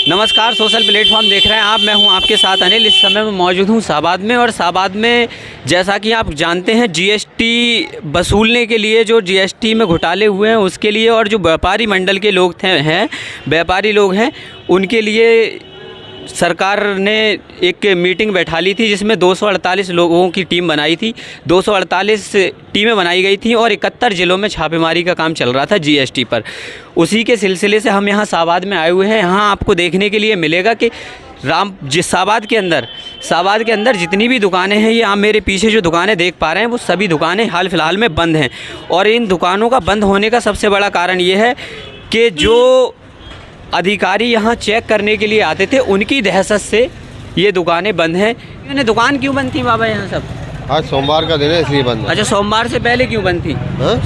नमस्कार, social platform देख रहे हैं आप। मैं हूं आपके साथ अनिल। इस समय मैं मौजूद हूं शाहबाद में, और शाहबाद में जैसा कि आप जानते हैं जीएसटी वसूलने के लिए, जो जीएसटी में घोटाले हुए हैं उसके लिए, और जो व्यापारी मंडल के लोग व्यापारी लोग हैं उनके लिए सरकार ने एक मीटिंग बैठा ली थी, जिसमें 248 लोगों की टीम बनाई थी। 248 टीमें बनाई गई थी और 71 ज़िलों में छापेमारी का काम चल रहा था जीएसटी पर। उसी के सिलसिले से हम यहाँ शाहबाद में आए हुए हैं। यहाँ आपको देखने के लिए मिलेगा कि शाहबाद के अंदर जितनी भी दुकानें हैं, ये आप मेरे पीछे जो दुकानें देख पा रहे हैं वो सभी दुकानें हाल फिलहाल में बंद हैं। और इन दुकानों का बंद होने का सबसे बड़ा कारण ये है कि जो अधिकारी यहाँ चेक करने के लिए आते थे, उनकी दहशत से ये दुकानें बंद हैं। यानी दुकान क्यों बंद थी बाबा यहाँ सब? आज सोमवार का दिन है इसलिए बंद है। अच्छा, सोमवार से पहले क्यों बंद थी?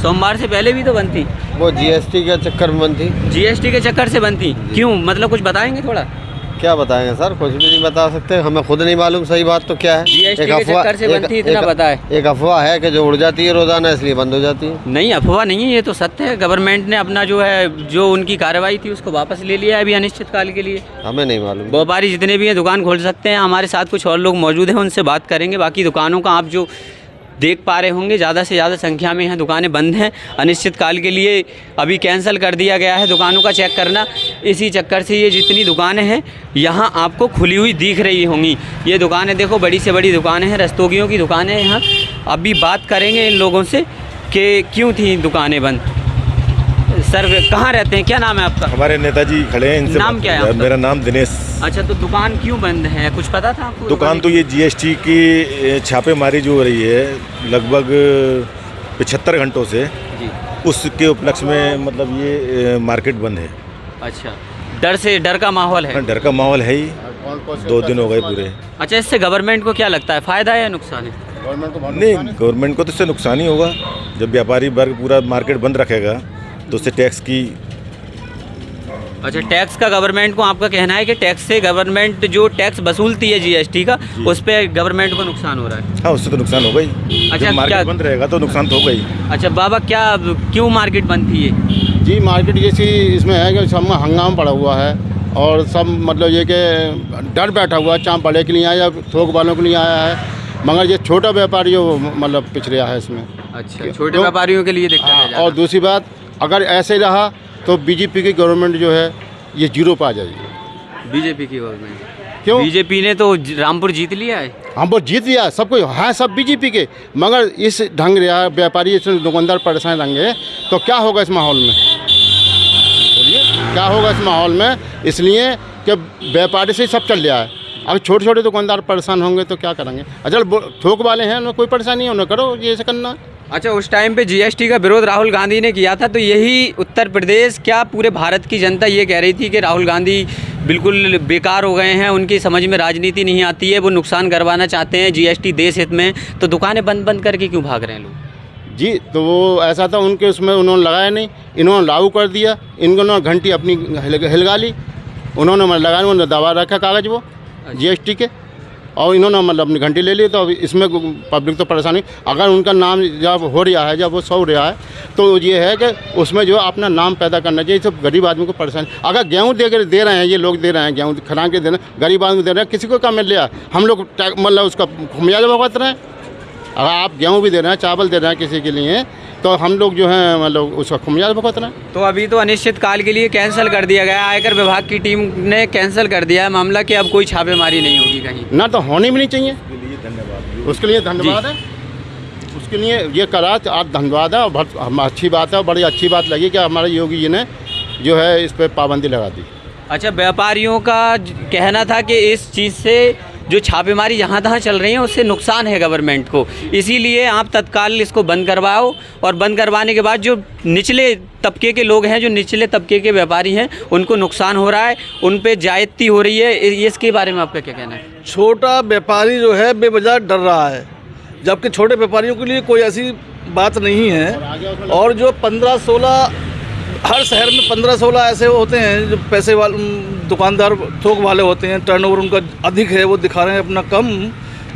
सोमवार से पहले भी तो बंद थी। वो जीएसटी के चक्कर में बंद थी। जीएसटी के चक्कर से बंद थी क्यों? मतलब कुछ बताएंगे थोड़ा? क्या बताएंगे सर, कुछ भी नहीं बता सकते, हमें खुद नहीं मालूम सही बात तो क्या है। जीएसटी के चक्कर से बंद थी, इतना पता है। एक अफवाह है कि जो उड़ जाती है रोजाना इसलिए बंद हो जाती है। नहीं, अफवाह नहीं है, ये तो सत्य है। गवर्नमेंट ने अपना जो उनकी कार्रवाई थी उसको वापस ले लिया है अभी अनिश्चित काल के लिए। हमें नहीं मालूम। व्यापारी जितने भी हैं दुकान खोल सकते हैं। हमारे साथ कुछ और लोग मौजूद हैं, उनसे बात करेंगे। बाकी दुकानों का आप जो देख पा रहे होंगे, ज़्यादा से ज़्यादा संख्या में यहाँ दुकानें बंद हैं। अनिश्चित काल के लिए अभी कैंसिल कर दिया गया है दुकानों का चेक करना। इसी चक्कर से ये जितनी दुकानें हैं यहाँ आपको खुली हुई दिख रही होंगी। ये दुकानें देखो, बड़ी से बड़ी दुकानें हैं, रस्तोगियों की दुकानें हैं यहाँ। अभी बात करेंगे इन लोगों से कि क्यों थी दुकानें बंद। सर, कहाँ रहते हैं, क्या नाम है आपका? हमारे नेताजी खड़े हैं, इनसे नाम क्या है आपका? मेरा नाम दिनेश। अच्छा, तो दुकान क्यों बंद है, कुछ पता था आपको? दुकान तो ये जीएसटी की छापेमारी जो हो रही है लगभग 75 घंटों से जी, उसके उपलक्ष्य में मतलब ये मार्केट बंद है। अच्छा, डर का माहौल है? डर का माहौल है ही, 2 दिन हो गए पूरे। अच्छा, इससे गवर्नमेंट को क्या लगता है, फ़ायदा है या नुकसान है? नहीं, गवर्नमेंट को तो इससे नुकसान ही होगा। जब व्यापारी वर्ग पूरा मार्केट बंद रखेगा तो उससे टैक्स की। अच्छा, टैक्स का गवर्नमेंट को, आपका कहना है कि टैक्स से गवर्नमेंट जो टैक्स वसूलती है जीएसटी का, उस पर गवर्नमेंट को नुकसान हो रहा है? हाँ, उससे तो नुकसान होगा ही। अच्छा, जब मार्केट बंद रहेगा तो नुकसान तो होगा ही। अच्छा बाबा, क्यों मार्केट बंद थी ये? जी, मार्केट जैसी इसमें है कि सब में हंगामा पड़ा हुआ है, और सब मतलब ये कि डर बैठा हुआ है, चाँप बड़े के लिए आया या थोक वालों के लिए आया है, मगर ये छोटा व्यापारी जो मतलब पिछड़े है इसमें। अच्छा, छोटे व्यापारियों के लिए दिक्कत है। और दूसरी बात, अगर ऐसे ही रहा तो बीजेपी की गवर्नमेंट जो है ये जीरो पर आ जाएगी। बीजेपी की गवर्नमेंट क्यों? बीजेपी ने तो रामपुर जीत लिया है। हम वो जीत लिया, सबको है, सब बीजेपी के, मगर इस ढंग रहा व्यापारी, इस दुकानदार परेशान रहेंगे तो क्या होगा इस माहौल में? बोलिए, क्या होगा इस माहौल में? इसलिए कि व्यापारी से सब चल रहा है। अगर छोटे छोटे दुकानदार परेशान होंगे तो क्या करेंगे? अच्छा, थोक वाले हैं, उन्हें कोई परेशानी है, उन्हें करो ये ऐसे करना। अच्छा, उस टाइम पे जीएसटी का विरोध राहुल गांधी ने किया था, तो यही उत्तर प्रदेश, क्या पूरे भारत की जनता ये कह रही थी कि राहुल गांधी बिल्कुल बेकार हो गए हैं, उनकी समझ में राजनीति नहीं आती है, वो नुकसान करवाना चाहते हैं जीएसटी देश हित में, तो दुकानें बंद करके क्यों भाग रहे हैं लोग? जी, तो वो ऐसा था, उनके उसमें उन्होंने लगाया नहीं, इन्होंने लागू कर दिया। इन्होंने घंटी अपनी हिलगा ली, उन्होंने मतलब लगाया, उन्होंने दबा रखा कागज़ वो जीएसटी के, और इन्होंने मतलब अपनी घंटी ले ली। तो अब इसमें पब्लिक तो परेशानी, अगर उनका नाम जब हो रहा है, जब वो सौ रहा है, तो ये है कि उसमें जो अपना नाम पैदा करना चाहिए। सब गरीब आदमी को परेशानी, अगर गेहूँ दे रहे हैं, ये लोग दे रहे हैं, गेहूँ खराब के दे रहे हैं, गरीब आदमी को दे रहे हैं, किसी को क्या मिल लिया, हम लोग मतलब उसका खुमियाजा भुगत रहे हैं। अगर आप गेहूँ भी दे रहे हैं, चावल दे रहे हैं किसी के लिए, तो हम लोग जो है मतलब उसका खुमियाजा भुगत रहे हैं। तो अभी तो अनिश्चित काल के लिए कैंसिल कर दिया गया, आयकर विभाग की टीम ने कैंसिल कर दिया है मामला कि अब कोई छापेमारी नहीं होगी कहीं ना, तो होनी भी नहीं चाहिए। उसके लिए धन्यवाद है, उसके लिए ये करा, आप धन्यवाद है, और बहुत अच्छी बात है, और बड़ी अच्छी बात लगी कि हमारे योगी जी ने जो है इस पर पाबंदी लगा दी। अच्छा, व्यापारियों का कहना था कि इस चीज़ से जो छापेमारी जहाँ तहाँ चल रही है उससे नुकसान है गवर्नमेंट को, इसीलिए आप तत्काल इसको बंद करवाओ, और बंद करवाने के बाद जो निचले तबके के लोग हैं, जो निचले तबके के व्यापारी हैं, उनको नुकसान हो रहा है, उन पे ज्यादती हो रही है। इसके बारे में आपका क्या कहना है? छोटा व्यापारी जो है बेवजह डर रहा है, जबकि छोटे व्यापारियों के लिए कोई ऐसी बात नहीं है। और जो 15-16 हर शहर में 15-16 ऐसे होते हैं जो पैसे वाले दुकानदार थोक वाले होते हैं, टर्नओवर उनका अधिक है, वो दिखा रहे हैं अपना कम,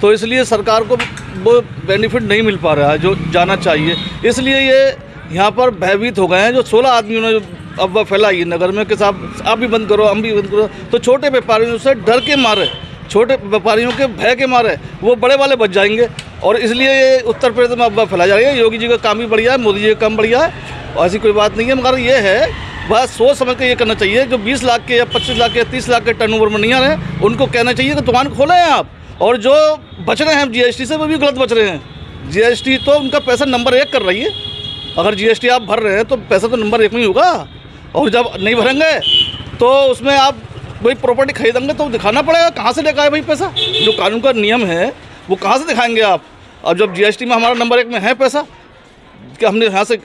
तो इसलिए सरकार को वो बेनिफिट नहीं मिल पा रहा है जो जाना चाहिए। इसलिए ये यहाँ पर भयभीत हो गए हैं। जो 16 आदमियों ने अफवाह फैलाई है नगर में कि साहब आप भी बंद करो, हम भी बंद करो, तो छोटे व्यापारियों से डर के मारे, छोटे व्यापारियों के भय के मारे वो बड़े वाले बच जाएंगे। और इसलिए ये उत्तर प्रदेश में अफवाह फैलाई जा रही है। योगी जी का काम भी बढ़िया है, मोदी जी का काम बढ़िया है, ऐसी कोई बात नहीं है। मगर ये है बस सोच समझ के ये करना चाहिए। जो 20 लाख के या 25 लाख के या 30 लाख के टर्नओवर में नहीं आ रहे हैं, उनको कहना चाहिए कि दुकान खोले हैं आप। और जो बच रहे हैं जीएसटी से, वो भी गलत बच रहे हैं। जीएसटी तो उनका पैसा नंबर 1 कर रही है। अगर जीएसटी आप भर रहे हैं तो पैसा तो नंबर 1 में ही होगा। और जब नहीं भरेंगे तो उसमें आप वही प्रॉपर्टी खरीदेंगे तो दिखाना पड़ेगा कहाँ से लेकर आए भाई पैसा। जो कानून का नियम है वो कहाँ से दिखाएंगे आप। अब जब जीएसटी में हमारा नंबर 1 में है पैसा कि हमने यहाँ से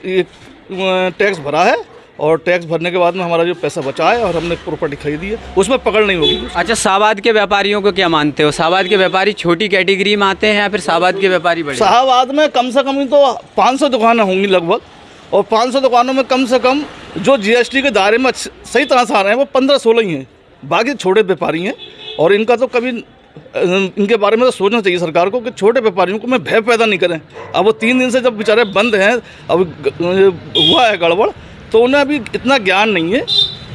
टैक्स भरा है और टैक्स भरने के बाद में हमारा जो पैसा बचा है और हमने प्रॉपर्टी खरीदी है, उसमें पकड़ नहीं होगी। अच्छा, शाहबाद के व्यापारियों को क्या मानते हो? शाहबाद के व्यापारी छोटी कैटेगरी में आते हैं या फिर शाहबाद के व्यापारी बड़े? शाहबाद में कम से कम तो 500 दुकानें होंगी लगभग, और 500 दुकानों में कम से कम जो जीएसटी के दायरे में सही तरह से आ रहे हैं वो 15-16 ही हैं। बाकी छोटे व्यापारी हैं। और इनका तो कभी इनके बारे में तो सोचना चाहिए सरकार को कि छोटे व्यापारियों को में भय पैदा नहीं करें। अब वो 3 दिन से जब बेचारे बंद हैं, अब हुआ है गड़बड़, तो उन्हें अभी इतना ज्ञान नहीं है।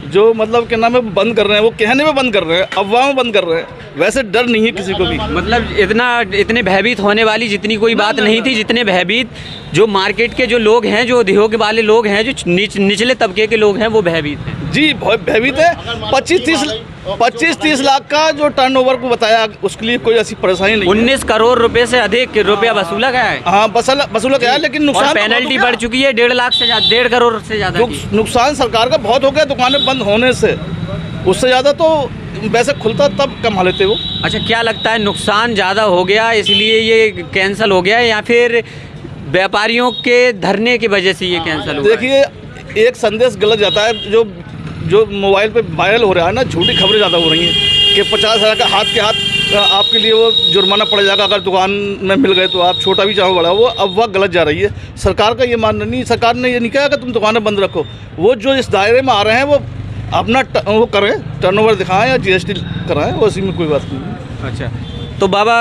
जो मतलब क्या नाम है बंद कर रहे हैं, वो कहने में बंद कर रहे हैं, अफवाह में बंद कर रहे हैं, वैसे डर नहीं है किसी को भी। मतलब इतने भयभीत होने वाली जितनी कोई बात नहीं थी, जितने भयभीत जो मार्केट के जो लोग हैं, जो उद्योग वाले लोग हैं, जो निचले तबके के लोग हैं, वो भयभीत हैं। जी भयभीत है। 25-30 लाख का जो टर्नओवर को बताया, उसके लिए कोई ऐसी परेशानी नहीं। 19 करोड़ रुपए से अधिक रुपया वसूला गया है। हाँ, वसूला गया है, लेकिन नुकसान पेनल्टी बढ़ चुकी है 1.5 लाख से ज़्यादा, 1.5 करोड़ से ज़्यादा। नुकसान सरकार का बहुत हो गया दुकानें बंद होने से। उससे ज़्यादा तो वैसे खुलता तब कमा लेते वो। अच्छा, क्या लगता है नुकसान ज़्यादा हो गया इसलिए ये कैंसिल हो गया, या फिर व्यापारियों के धरने की वजह से ये कैंसिल हुआ? देखिए, एक संदेश गलत जाता है जो मोबाइल पे वायरल हो रहा है ना, झूठी खबरें ज़्यादा हो रही हैं कि 50,000 का हाथ के हाथ आपके लिए वो जुर्माना पड़ जाएगा अगर दुकान में मिल गए तो आप, छोटा भी चाहो बड़ा। वो अफवाह गलत जा रही है। सरकार का ये मानना नहीं, सरकार ने ये नहीं कहा कि तुम दुकानें बंद रखो। वो जो इस दायरे में आ रहे हैं वो अपना वो करें, टर्नओवर दिखाएं या जीएसटी कराएं, वो इसी में कोई बात नहीं। अच्छा, तो बाबा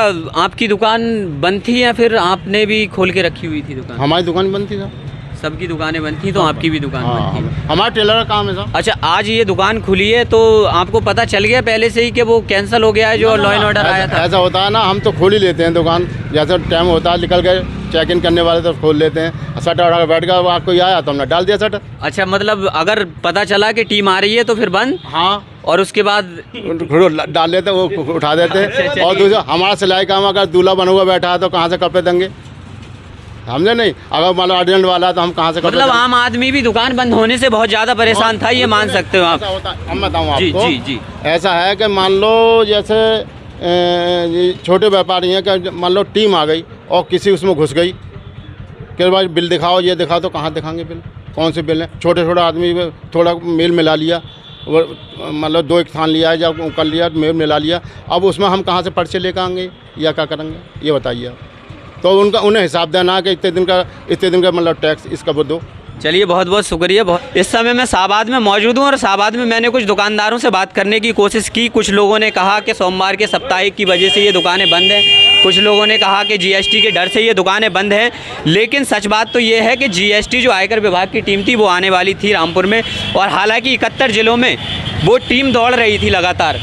आपकी दुकान बंद थी या फिर आपने भी खोल के रखी हुई थी दुकान? हमारी दुकान बंद थी सर। सबकी दुकानें बंद थी, तो आपकी भी दुकान बंद थी। हमारा टेलर का काम है सर। अच्छा, आज ये दुकान खुली है तो आपको पता चल गया पहले से ही कि वो कैंसिल हो गया है जो लॉ एंड ऑर्डर आया था? ऐसा होता है ना, हम तो खोल ही लेते हैं दुकान। जैसे टाइम होता है निकल गए, चेक इन करने वाले तो खोल लेते हैं। शटर उठा बैठ गया, वहाँ कोई आया तो हमने डाल दिया शटर। अच्छा, मतलब अगर पता चला कि टीम आ रही है तो फिर बंद? हाँ, और उसके बाद डाल लेते हैं, वो उठा देते हैं। और दूसरा हमारा सिलाई काम, अगर दूल्हा बना हुआ बैठा है तो कहाँ से कपड़े देंगे? हमने नहीं, अगर मान लो अर्जेंट वाला तो हम कहाँ से? मतलब आम आदमी भी दुकान बंद होने से बहुत ज़्यादा परेशान था, ये मान सकते हो आप? हम बताऊँ जी आपको। जी जी। ऐसा है कि मान लो जैसे छोटे व्यापारी हैं कि मान लो टीम आ गई और किसी उसमें घुस गई कि भाई बिल दिखाओ, ये दिखाओ, तो कहाँ दिखाएंगे बिल? कौन से बिल हैं? छोटे आदमी थोड़ा मेल मिला लिया, वो मतलब 2 स्थान लिया है, जब कर लिया मेल मिला लिया, अब उसमें हम कहाँ से पर्चे लेकर आएंगे या क्या करेंगे, ये बताइए आप। तो उन्हें हिसाब देना है कि इतने दिन का मतलब टैक्स इसका वो दो। चलिए, बहुत बहुत शुक्रिया। इस समय मैं शाहबाद में मौजूद हूँ और शाहबाद में मैंने कुछ दुकानदारों से बात करने की कोशिश की। कुछ लोगों ने कहा कि सोमवार के साप्ताहिक की वजह से ये दुकानें बंद हैं, कुछ लोगों ने कहा कि जीएसटी के डर से ये दुकानें बंद हैं। लेकिन सच बात तो ये है कि जीएसटी जो आयकर विभाग की टीम थी वो आने वाली थी रामपुर में, और हालांकि 71 ज़िलों में वो टीम दौड़ रही थी लगातार।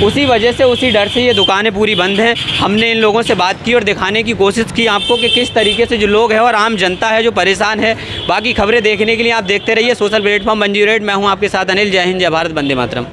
उसी वजह से, उसी डर से ये दुकानें पूरी बंद हैं। हमने इन लोगों से बात की और दिखाने की कोशिश की आपको कि किस तरीके से जो लोग हैं और आम जनता है जो परेशान है। बाकी खबरें देखने के लिए आप देखते रहिए सोशल प्लेटफॉर्म 108। मैं हूं आपके साथ अनिल। जय हिंद, जय भारत, वंदे मातरम।